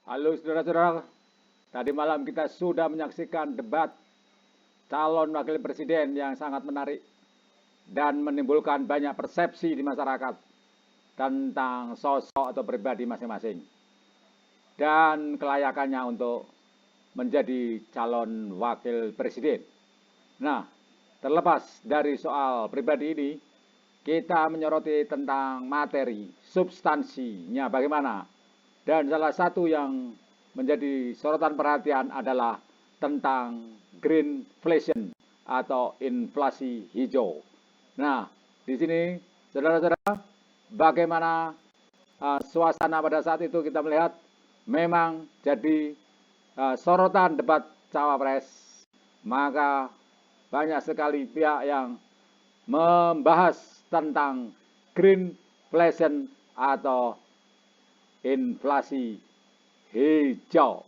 Halo saudara-saudara, tadi malam kita sudah menyaksikan debat calon wakil presiden yang sangat menarik dan menimbulkan banyak persepsi di masyarakat tentang sosok atau pribadi masing-masing dan kelayakannya untuk menjadi calon wakil presiden. Nah, terlepas dari soal pribadi ini, kita menyoroti tentang materi, substansinya bagaimana. Dan salah satu yang menjadi sorotan perhatian adalah tentang greenflation atau inflasi hijau. Nah, di sini saudara-saudara, bagaimana suasana pada saat itu kita melihat memang jadi sorotan debat cawapres, maka banyak sekali pihak yang membahas tentang greenflation atau inflasi hijau.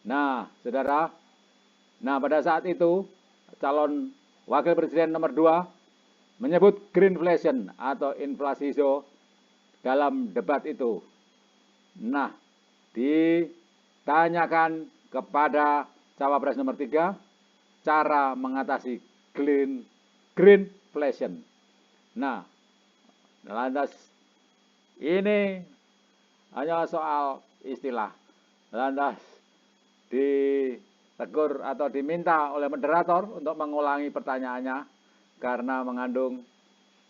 Nah, saudara, pada saat itu calon wakil presiden nomor 2 menyebut greenflation atau inflasi hijau dalam debat itu. Nah, ditanyakan kepada cawapres nomor 3 cara mengatasi greenflation. Nah, lantas ini hanyalah soal istilah. Lantas ditegur atau diminta oleh moderator untuk mengulangi pertanyaannya karena mengandung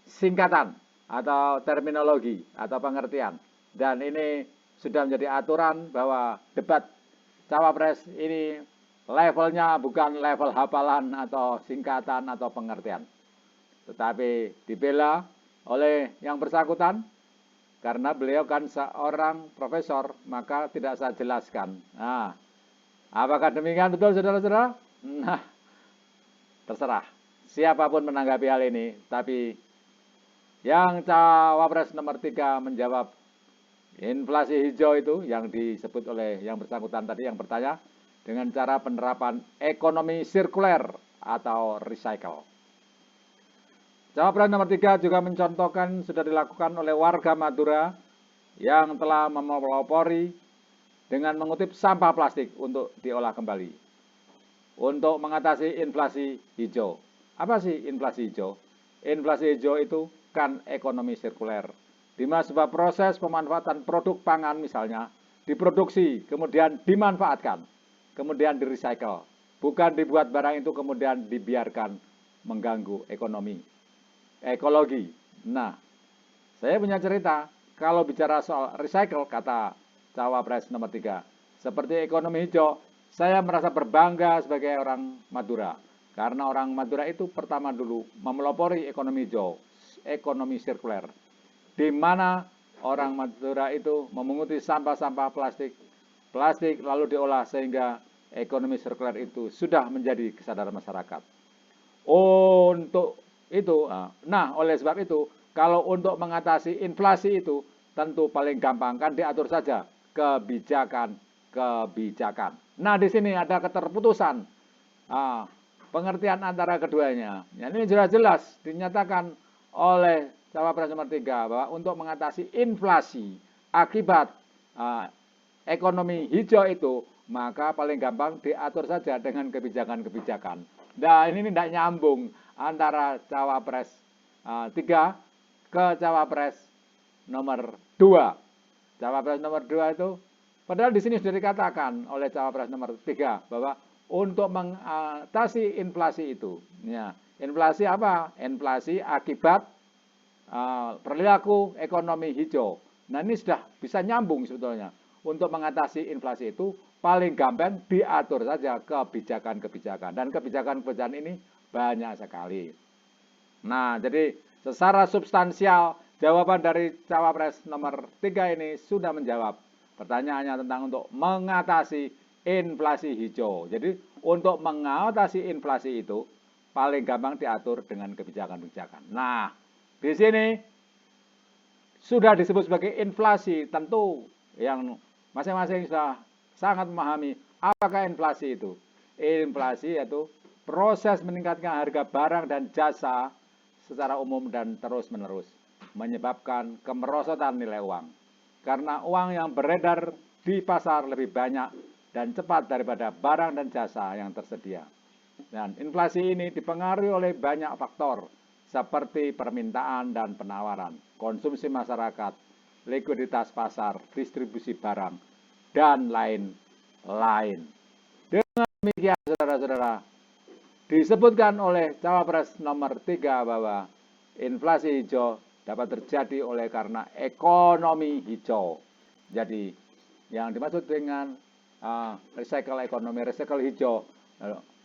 singkatan atau terminologi atau pengertian. Dan ini sudah menjadi aturan bahwa debat cawapres ini levelnya bukan level hafalan atau singkatan atau pengertian, tetapi dibela oleh yang bersangkutan karena beliau kan seorang profesor, maka tidak saya jelaskan. Nah, apakah demikian betul saudara-saudara? Nah, terserah siapapun menanggapi hal ini, tapi yang cawapres nomor 3 menjawab inflasi hijau itu yang disebut oleh yang bersangkutan tadi yang bertanya dengan cara penerapan ekonomi sirkuler atau recycle. Cawapres nomor 3 juga mencontohkan sudah dilakukan oleh warga Madura yang telah memelopori dengan mengutip sampah plastik untuk diolah kembali untuk mengatasi inflasi hijau. Apa sih inflasi hijau? Inflasi hijau itu kan ekonomi sirkuler, di mana sebuah proses pemanfaatan produk pangan misalnya diproduksi, kemudian dimanfaatkan, kemudian di-recycle. Bukan dibuat barang itu kemudian dibiarkan mengganggu ekologi. Nah, saya punya cerita, kalau bicara soal recycle, kata cawapres nomor 3, seperti ekonomi hijau, saya merasa berbangga sebagai orang Madura. Karena orang Madura itu pertama dulu memelopori ekonomi hijau, ekonomi sirkuler, di mana orang Madura itu memunguti sampah-sampah plastik lalu diolah sehingga ekonomi sirkuler itu sudah menjadi kesadaran masyarakat. Untuk itu, nah oleh sebab itu, kalau untuk mengatasi inflasi itu tentu paling gampang kan diatur saja kebijakan. Nah di sini ada keterputusan pengertian antara keduanya. Ini jelas-jelas dinyatakan oleh cawapres nomor 3 bahwa untuk mengatasi inflasi akibat ekonomi hijau itu, maka paling gampang diatur saja dengan kebijakan. Nah ini tidak nyambung antara cawapres 3 ke cawapres nomor 2. Cawapres nomor 2 itu, padahal di sini sudah dikatakan oleh cawapres nomor 3 bahwa untuk mengatasi inflasi itu, ya, inflasi apa? Inflasi akibat perilaku ekonomi hijau. Nah ini sudah bisa nyambung sebetulnya. Untuk mengatasi inflasi itu paling gampang diatur saja kebijakan. Dan kebijakan ini banyak sekali. Nah jadi secara substansial jawaban dari cawapres nomor 3 ini sudah menjawab pertanyaannya tentang untuk mengatasi inflasi hijau. Jadi untuk mengatasi inflasi itu paling gampang diatur dengan kebijakan. Nah, di sini sudah disebut sebagai inflasi, tentu yang masing-masing sudah sangat memahami apakah inflasi itu. Inflasi yaitu proses meningkatkan harga barang dan jasa secara umum dan terus-menerus menyebabkan kemerosotan nilai uang. Karena uang yang beredar di pasar lebih banyak dan cepat daripada barang dan jasa yang tersedia. Dan inflasi ini dipengaruhi oleh banyak faktor seperti permintaan dan penawaran, konsumsi masyarakat, likuiditas pasar, distribusi barang, dan lain-lain. Dengan demikian, saudara-saudara, disebutkan oleh Cawapres nomor 3 bahwa inflasi hijau dapat terjadi oleh karena ekonomi hijau. Jadi, yang dimaksud dengan recycle ekonomi, recycle hijau,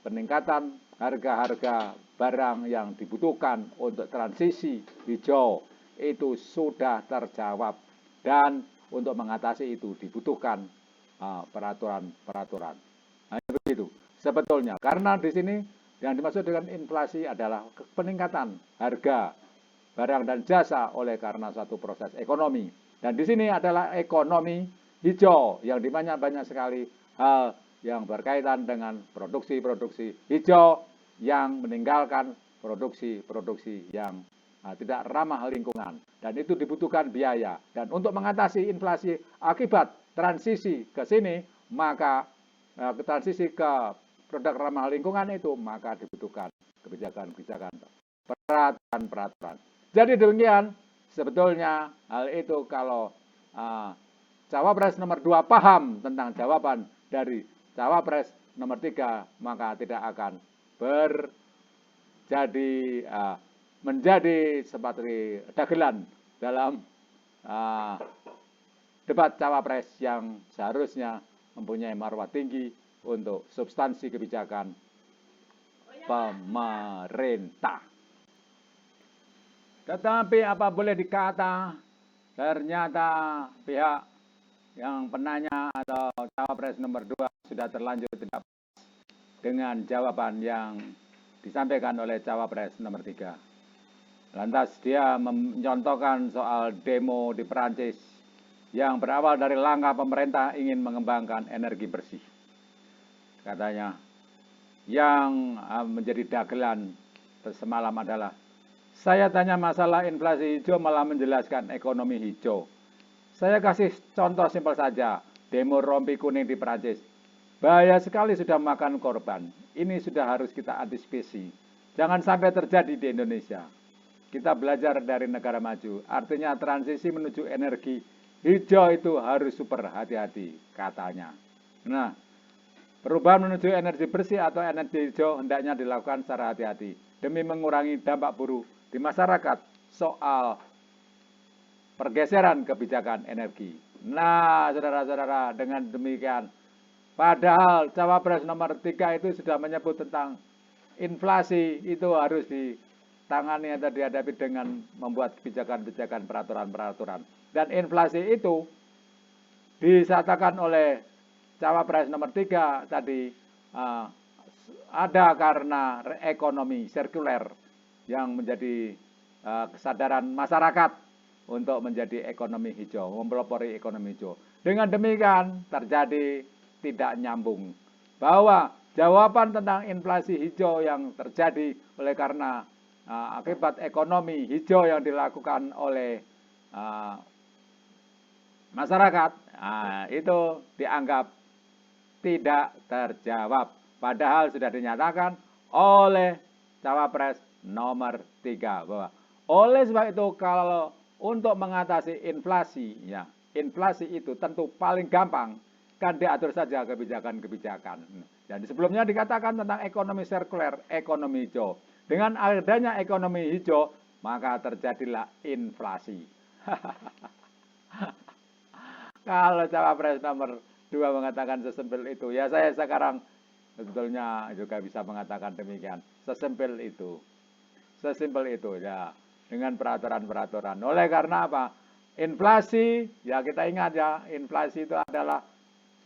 peningkatan harga-harga barang yang dibutuhkan untuk transisi hijau itu sudah terjawab, dan untuk mengatasi itu dibutuhkan peraturan-peraturan. Hanya begitu sebetulnya, karena di sini yang dimaksud dengan inflasi adalah peningkatan harga barang dan jasa oleh karena suatu proses ekonomi. Dan di sini adalah ekonomi hijau yang dimana banyak sekali hal yang berkaitan dengan produksi-produksi hijau yang meninggalkan produksi-produksi yang tidak ramah lingkungan. Dan itu dibutuhkan biaya. Dan untuk mengatasi inflasi akibat transisi ke sini, maka transisi ke produk ramah lingkungan itu, maka dibutuhkan kebijakan-kebijakan, peraturan-peraturan. Jadi demikian, sebetulnya hal itu kalau Cawapres nomor 2 paham tentang jawaban dari Cawapres nomor 3, maka tidak akan menjadi seperti dagelan dalam debat Cawapres yang seharusnya mempunyai marwah tinggi untuk substansi kebijakan pemerintah. Tetapi apa boleh dikata, ternyata pihak yang penanya atau Cawapres nomor 2 sudah terlanjur tidak puas dengan jawaban yang disampaikan oleh Cawapres nomor 3. Lantas dia mencontohkan soal demo di Perancis yang berawal dari langkah pemerintah ingin mengembangkan energi bersih. Katanya, yang menjadi dagelan semalam adalah, saya tanya masalah inflasi hijau malah menjelaskan ekonomi hijau. Saya kasih contoh simpel saja, demo rompi kuning di Perancis. Bahaya sekali sudah makan korban. Ini sudah harus kita antisipasi. Jangan sampai terjadi di Indonesia. Kita belajar dari negara maju. Artinya transisi menuju energi hijau itu harus super hati-hati, katanya. Nah, perubahan menuju energi bersih atau energi hijau hendaknya dilakukan secara hati-hati demi mengurangi dampak buruk di masyarakat soal pergeseran kebijakan energi. Nah, saudara-saudara, dengan demikian, padahal Cawapres nomor 3 itu sudah menyebut tentang inflasi itu harus ditangani atau dihadapi dengan membuat kebijakan-kebijakan, peraturan-peraturan. Dan inflasi itu disatakan oleh Cawapres nomor 3 tadi ada karena ekonomi sirkuler yang menjadi kesadaran masyarakat untuk menjadi ekonomi hijau, mempelopori ekonomi hijau. Dengan demikian terjadi tidak nyambung bahwa jawaban tentang inflasi hijau yang terjadi oleh karena akibat ekonomi hijau yang dilakukan oleh masyarakat, itu dianggap tidak terjawab. Padahal sudah dinyatakan oleh Cawapres nomor 3 bahwa oleh sebab itu kalau untuk mengatasi inflasi, ya inflasi itu tentu paling gampang kan diatur saja kebijakan-kebijakan. Dan sebelumnya dikatakan tentang ekonomi sirkuler, ekonomi hijau. Dengan adanya ekonomi hijau, maka terjadilah inflasi. Kalau Cawapres nomor 2 mengatakan sesimpel itu, ya saya sekarang sebetulnya juga bisa mengatakan demikian. Sesimpel itu. Sesimpel itu, ya. Dengan peraturan-peraturan. Oleh karena apa? Inflasi, ya kita ingat ya, inflasi itu adalah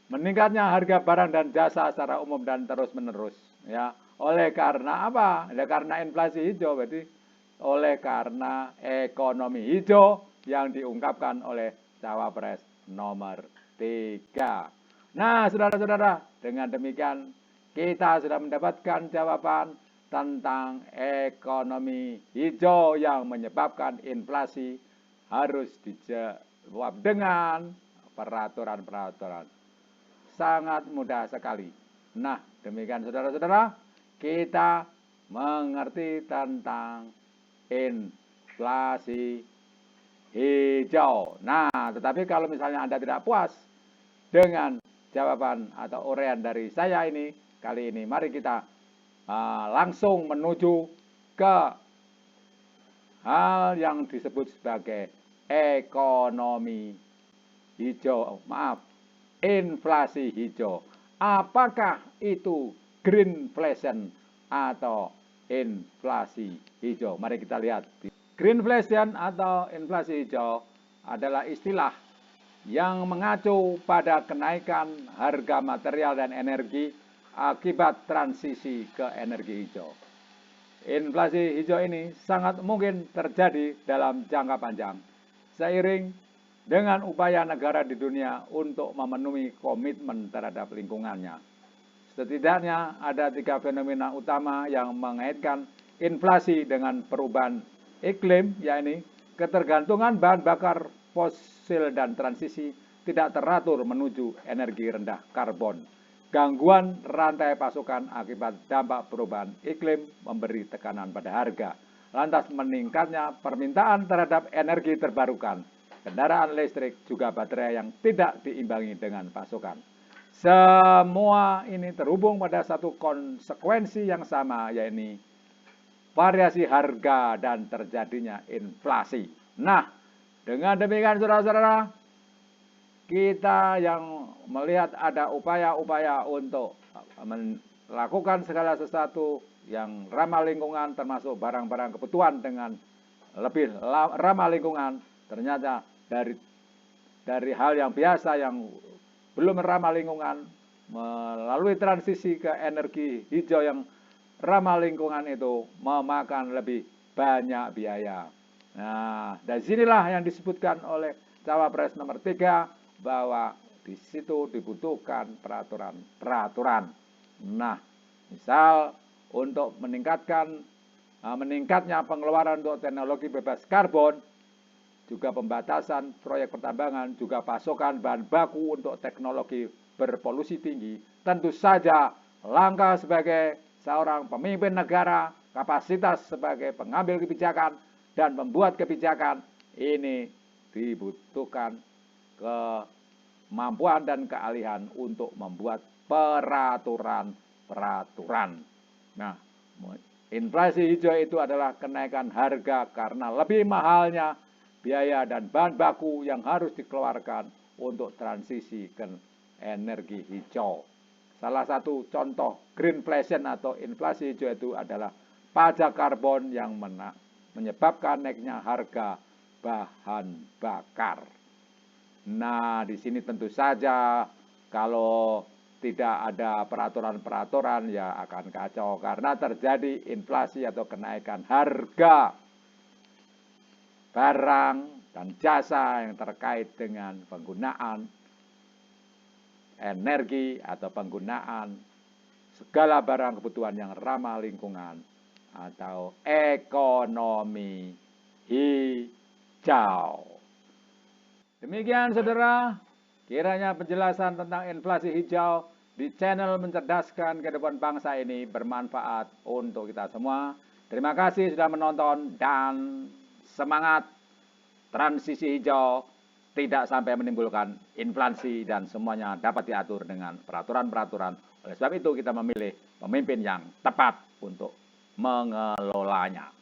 meningkatnya harga barang dan jasa secara umum dan terus-menerus. Ya, oleh karena apa? Ya karena inflasi hijau, berarti oleh karena ekonomi hijau yang diungkapkan oleh Cawapres nomor 3. Nah, saudara-saudara, dengan demikian kita sudah mendapatkan jawaban tentang ekonomi hijau yang menyebabkan inflasi harus dijawab dengan peraturan-peraturan. Sangat mudah sekali. Nah, demikian saudara-saudara, kita mengerti tentang inflasi hijau. Nah, tetapi kalau misalnya Anda tidak puas dengan jawaban atau uraian dari saya ini, kali ini mari kita langsung menuju ke hal yang disebut sebagai ekonomi hijau. Inflasi hijau. Apakah itu greenflation atau inflasi hijau? Mari kita lihat. Greenflation atau inflasi hijau adalah istilah yang mengacu pada kenaikan harga material dan energi akibat transisi ke energi hijau. Inflasi hijau ini sangat mungkin terjadi dalam jangka panjang, seiring dengan upaya negara di dunia untuk memenuhi komitmen terhadap lingkungannya. Setidaknya ada 3 fenomena utama yang mengaitkan inflasi dengan perubahan iklim, yaitu ketergantungan bahan bakar fosil dan transisi tidak teratur menuju energi rendah karbon. Gangguan rantai pasokan akibat dampak perubahan iklim memberi tekanan pada harga. Lantas meningkatnya permintaan terhadap energi terbarukan, kendaraan listrik, juga baterai yang tidak diimbangi dengan pasokan. Semua ini terhubung pada satu konsekuensi yang sama, yaitu variasi harga dan terjadinya inflasi. Nah, dengan demikian saudara-saudara, kita yang melihat ada upaya-upaya untuk melakukan segala sesuatu yang ramah lingkungan, termasuk barang-barang kebutuhan dengan lebih ramah lingkungan, ternyata dari hal yang biasa yang belum ramah lingkungan, melalui transisi ke energi hijau yang ramah lingkungan itu memakan lebih banyak biaya. Nah, dari sinilah yang disebutkan oleh Cawapres nomor 3 bahwa di situ dibutuhkan peraturan-peraturan. Nah, misal untuk meningkatnya pengeluaran untuk teknologi bebas karbon, juga pembatasan proyek pertambangan, juga pasokan bahan baku untuk teknologi berpolusi tinggi. Tentu saja langkah sebagai seorang pemimpin negara, kapasitas sebagai pengambil kebijakan dan membuat kebijakan ini dibutuhkan kemampuan dan keahlian untuk membuat peraturan-peraturan. Nah, inflasi hijau itu adalah kenaikan harga karena lebih mahalnya biaya dan bahan baku yang harus dikeluarkan untuk transisi ke energi hijau. Salah satu contoh greenflation atau inflasi hijau itu adalah pajak karbon yang menyebabkan naiknya harga bahan bakar. Nah, di sini tentu saja kalau tidak ada peraturan-peraturan ya akan kacau karena terjadi inflasi atau kenaikan harga barang dan jasa yang terkait dengan penggunaan energi atau penggunaan segala barang kebutuhan yang ramah lingkungan atau ekonomi hijau. Demikian saudara, kiranya penjelasan tentang inflasi hijau di channel Mencerdaskan Kehidupan Bangsa ini bermanfaat untuk kita semua. Terima kasih sudah menonton dan semangat transisi hijau tidak sampai menimbulkan inflasi dan semuanya dapat diatur dengan peraturan-peraturan. Oleh sebab itu kita memilih pemimpin yang tepat untuk mengelolanya.